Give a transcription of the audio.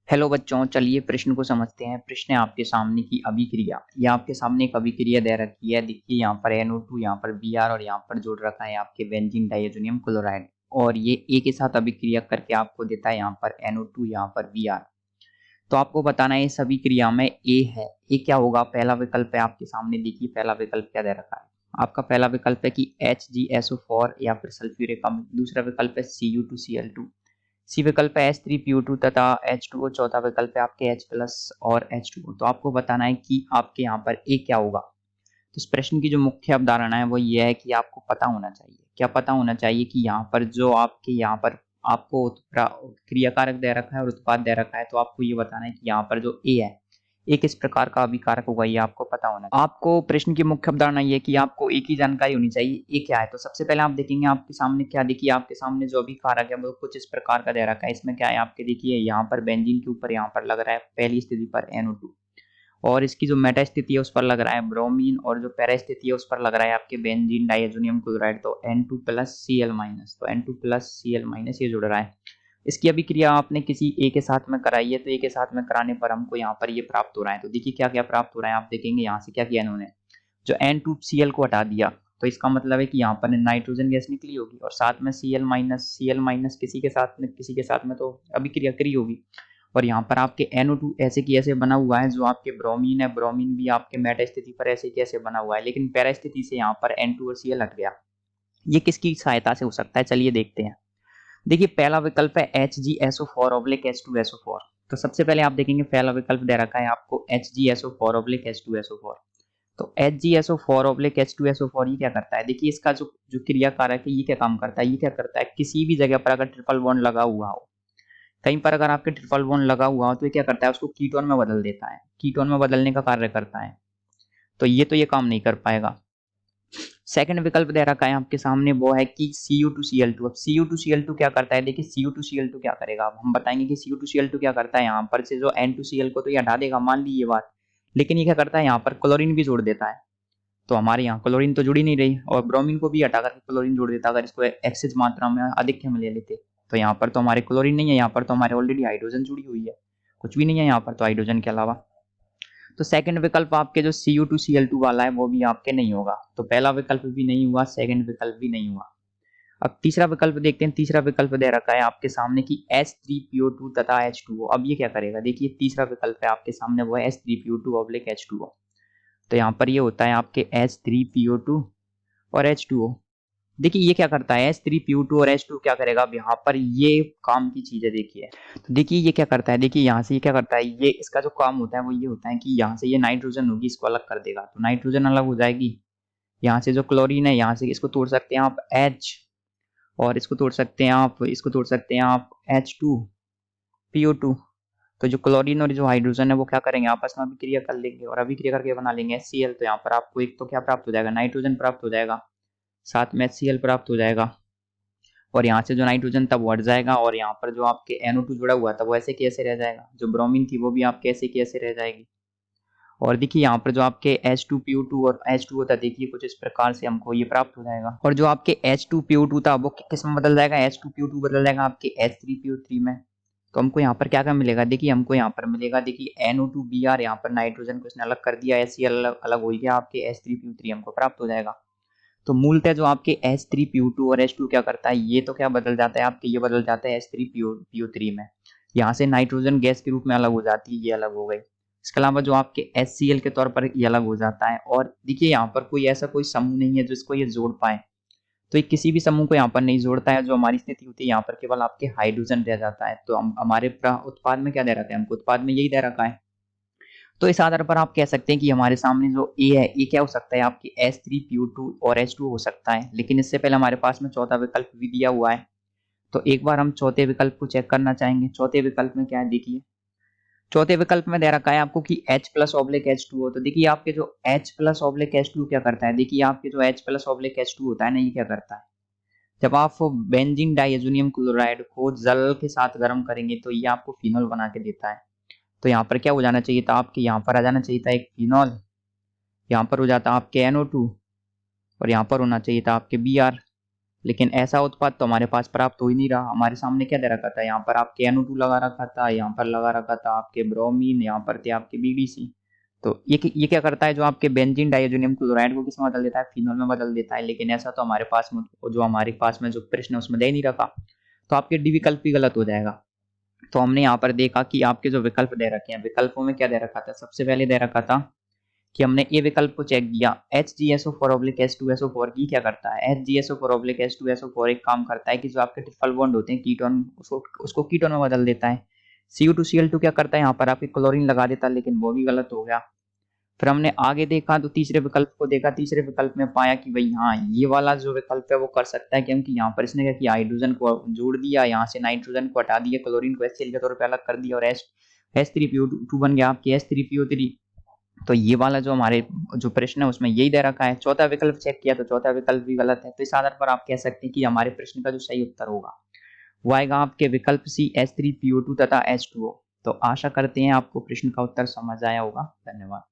Hello बच्चों, चलिए प्रश्न को समझते हैं। प्रश्न है आपके सामने की अभिक्रिया। या आपके सामने एक अभिक्रिया दे रखी है। देखिए यहाँ पर NO2, यहाँ पर Br और यहाँ पर जोड़ रखा है आपके बेंजीन डाइअज़ोनियम क्लोराइड, और ये ए के साथ अभिक्रिया करके आपको देता है यहाँ पर NO2, यहाँ पर Br। तो आपको बताना है इस अभिक्रिया में ए है, ए क्या होगा। पहला विकल्प है आपके सामने, देखिए पहला विकल्प क्या दे रखा है आपका। पहला विकल्प है कि HgSO4 या फिर सल्फ्यूरिक अम्ल। दूसरा विकल्प है Cu2Cl2। सी विकल्प है H3PO2 तथा H2O। चौथा विकल्प है आपके H प्लस और H2O। तो आपको बताना है कि आपके यहाँ पर ए क्या होगा। तो इस प्रश्न की जो मुख्य अवधारणा है वो ये है कि आपको पता होना चाहिए, क्या पता होना चाहिए कि यहाँ पर जो आपके यहाँ पर आपको क्रियाकारक दे रखा है और उत्पाद दे रखा है, तो आपको ये बताना है कि यहाँ पर जो ए है, ए किस प्रकार का अभिकारक होगा, ये आपको पता होना चाहिए। आपको प्रश्न की मुख्य अवधारणा ये है कि आपको एक ही जानकारी होनी चाहिए, ए क्या है। तो सबसे पहले आप देखेंगे आपके सामने क्या, देखिए आपके सामने जो अभिकारक है वो कुछ इस प्रकार का दे रखा है। इसमें क्या है आपके, देखिए यहाँ पर बेंजीन के ऊपर यहाँ पर लग रहा है पहली स्थिति पर NO2, और इसकी जो मेटा स्थिति है उस पर लग रहा है ब्रोमीन, और जो पैरा स्थिति है उस पर लग रहा है आपके बेंजीन डाइअज़ोनियम क्लोराइड। तो N2+Cl-, तो N2+Cl- ये जुड़ रहा है। इसकी अभिक्रिया आपने किसी ए के साथ में कराई है, तो ए के साथ में कराने पर हमको यहाँ पर ये प्राप्त हो रहा है। तो देखिए क्या क्या प्राप्त हो रहा है, आप देखेंगे यहाँ से क्या किया इन्होंने, जो N2Cl को हटा दिया, तो इसका मतलब है कि यहाँ पर नाइट्रोजन गैस निकली होगी, और साथ में Cl- किसी के साथ में तो अभिक्रिया करी होगी। और यहाँ पर आपके NO2 ऐसे की ऐसे बना हुआ है। जो आपके ब्रोमीन है, ब्रोमीन भी आपके मेटा स्थिति पर ऐसे की ऐसे बना हुआ है, लेकिन पैरा स्थिति से यहाँ पर N2 और Cl हट गया। ये किसकी सहायता से हो सकता है, चलिए देखते हैं। देखिए पहला विकल्प है HgSO4/H2SO4। तो सबसे पहले आप देखेंगे पहला विकल्प दे रखा है आपको HgSO4/H2SO4। तो HgSO4/H2SO4 ये क्या करता है, देखिए इसका जो जो क्रियाकारक है ये क्या काम करता है, ये क्या करता है, किसी भी जगह पर अगर ट्रिपल बॉन्ड लगा हुआ हो, कहीं पर अगर आपके ट्रिपल बॉन्ड लगा हुआ हो, तो ये क्या करता है, उसको कीटोन में बदल देता है, कीटोन में बदलने का कार्य करता है। तो ये काम नहीं कर पाएगा। सेकंड विकल्प दे रखा है आपके सामने, वो है कि Cu2Cl2। अब Cu2Cl2 क्या करता है, देखिए Cu2Cl2 क्या करेगा, अब हम बताएंगे कि Cu2Cl2 क्या करता है। यहाँ पर से जो N2Cl को तो ये हटा देगा, मान ली ये बात, लेकिन ये क्या करता है, यहाँ पर क्लोरीन भी जोड़ देता है। तो हमारे यहाँ क्लोरीन तो जुड़ी नहीं रही, और ब्रोमीन को भी हटा करके क्लोरीन जोड़ देता अगर इसको एक्सेस मात्रा में अधिक में ले लेते। तो यहाँ पर तो हमारे क्लोरीन नहीं है, यहाँ पर तो हमारे ऑलरेडी हाइड्रोजन जुड़ी हुई है, कुछ भी नहीं है यहाँ पर तो हाइड्रोजन के अलावा। तो सेकंड विकल्प आपके जो Cu2Cl2 वाला है वो भी आपके नहीं होगा। तो पहला विकल्प भी नहीं हुआ, सेकंड विकल्प भी नहीं हुआ। अब तीसरा विकल्प देखते हैं। तीसरा विकल्प दे रखा है आपके सामने कि H3PO2 तथा H2O। अब ये क्या करेगा, देखिए तीसरा विकल्प है आपके सामने, वो है H3PO2/H2O। तो यहाँ पर ये होता है आपके H3PO2 और H2O। देखिए ये क्या करता है, H3PO2 और H2 क्या करेगा, अब यहाँ पर ये काम की चीज है। देखिए तो देखिए ये क्या करता है, देखिए यहाँ से ये क्या करता है, ये इसका जो काम होता है वो ये होता है कि यहाँ से ये नाइट्रोजन होगी इसको अलग कर देगा, तो नाइट्रोजन अलग हो जाएगी। यहाँ से जो क्लोरीन है, यहाँ से इसको तोड़ सकते हैं आप H, और इसको तोड़ सकते हैं आप, इसको तोड़ सकते हैं आप H2PO2। तो जो क्लोरीन और जो हाइड्रोजन है वो क्या करेंगे, आपस में अभिक्रिया कर लेंगे, और अभिक्रिया करके बना लेंगे HCl। तो यहाँ पर आपको एक तो क्या प्राप्त हो जाएगा, नाइट्रोजन प्राप्त हो जाएगा, साथ में HCl प्राप्त हो जाएगा, और यहाँ से जो नाइट्रोजन था वो हट जाएगा, और यहाँ पर जो आपके NO2 जुड़ा हुआ था वो ऐसे कैसे रह जाएगा, जो ब्रोमीन थी वो भी आपके ऐसे कैसे रह जाएगी। और देखिए यहाँ पर जो आपके H2PO2 और H2O था, देखिए कुछ इस प्रकार से हमको ये प्राप्त हो जाएगा। और जो आपके H2PO2 था वो किस में बदल जाएगा, H2PO2 बदल जाएगा आपके H3PO3 में। तो हमको यहाँ पर क्या क्या मिलेगा, देखिए हमको यहाँ पर मिलेगा, देखिए NO2Br, यहाँ पर नाइट्रोजन को इसने अलग कर दिया, HCl अलग अलग हो गया, आपके H3PO3 हमको प्राप्त हो जाएगा। तो मूलतः जो आपके H3PO2 और H2 क्या करता है, ये तो क्या बदल जाता है आपके, ये बदल जाता है H3PO3 में। यहाँ से नाइट्रोजन गैस के रूप में अलग हो जाती है, ये अलग हो गई। इसके अलावा जो आपके HCl के तौर पर ये अलग हो जाता है। और देखिए यहाँ पर कोई ऐसा कोई समूह नहीं है जिसको ये जोड़ पाए, तो ये किसी भी समूह को यहाँ पर नहीं जोड़ता है। जो हमारी स्थिति होती है यहाँ पर केवल आपके हाइड्रोजन रह जाता है। तो हम हमारे उत्पाद में क्या दे रखा है, हमको उत्पाद में यही दे रखा है। तो इस आधार पर आप कह सकते हैं कि हमारे सामने जो ए है, ए क्या हो सकता है आपकी H3PO2 और H2 हो सकता है। लेकिन इससे पहले हमारे पास में चौथा विकल्प भी दिया हुआ है, तो एक बार हम चौथे विकल्प को चेक करना चाहेंगे। चौथे विकल्प में क्या है, देखिए चौथे विकल्प में दे रखा है आपको कि H+/H2O। तो देखिए आपके जो H+/H2 क्या करता है, देखिए आपके जो H+/H2 होता है ना, ये क्या करता है, जब आप बेंजीन डाइअज़ोनियम क्लोराइड को जल के साथ गर्म करेंगे तो ये आपको फिनोल बना के देता है। तो यहाँ पर क्या हो जाना चाहिए था, आपके यहाँ पर आ जाना चाहिए था एक फिनोल, यहाँ पर हो जाता आपके NO2, और यहाँ पर होना चाहिए था आपके Br। लेकिन ऐसा उत्पाद तो हमारे पास प्राप्त हो ही नहीं रहा। हमारे सामने क्या दे रखा था, यहाँ पर आपके NO2 लगा रखा था, यहाँ पर लगा रखा था आपके ब्रोमीन, यहाँ पर थे आपके BDC। तो ये क्या करता है, जो आपके बेंजीन डाइज़ोनियम क्लोराइड को किसमें बदल देता है, फिनॉल में बदल देता है। लेकिन ऐसा तो हमारे पास में, जो हमारे पास में जो प्रश्न है उसमें दे नहीं रखा, तो आपके डी विकल्प भी गलत हो जाएगा। तो हमने यहाँ पर देखा कि आपके जो विकल्प दे रखे हैं, विकल्पों में क्या दे रखा था, सबसे पहले दे रखा था कि हमने ए विकल्प को चेक किया, HgSO4/H2SO4 की क्या करता है, HgSO4/H2SO4 एक काम करता है कि जो आपके ट्रिपल बॉन्ड होते हैं कीटोन, उसको कीटोन में बदल देता है। Cu2Cl2 क्या करता है, यहाँ पर आपके क्लोरीन लगा देता है, लेकिन वो भी गलत हो गया। फिर हमने आगे देखा तो तीसरे विकल्प को देखा, तीसरे विकल्प में पाया कि भाई हाँ, ये वाला जो विकल्प है वो कर सकता है, क्योंकि यहाँ पर इसने क्या किया, हाइड्रोजन को जोड़ दिया, यहाँ से नाइट्रोजन को हटा दिया, क्लोरीन को HCl के तौर पे अलग कर दिया, और H3PO2 बन गया आपके H3PO3। तो ये वाला जो हमारे जो प्रश्न है उसमें यही दे रखा है। चौथा विकल्प चेक किया तो चौथा विकल्प भी गलत है। तो इस आधार पर आप कह सकते हैं कि हमारे प्रश्न का जो सही उत्तर होगा वो आएगा आपके विकल्प C, H3PO2 तथा H2O। तो आशा करते हैं आपको प्रश्न का उत्तर समझ आया होगा। धन्यवाद।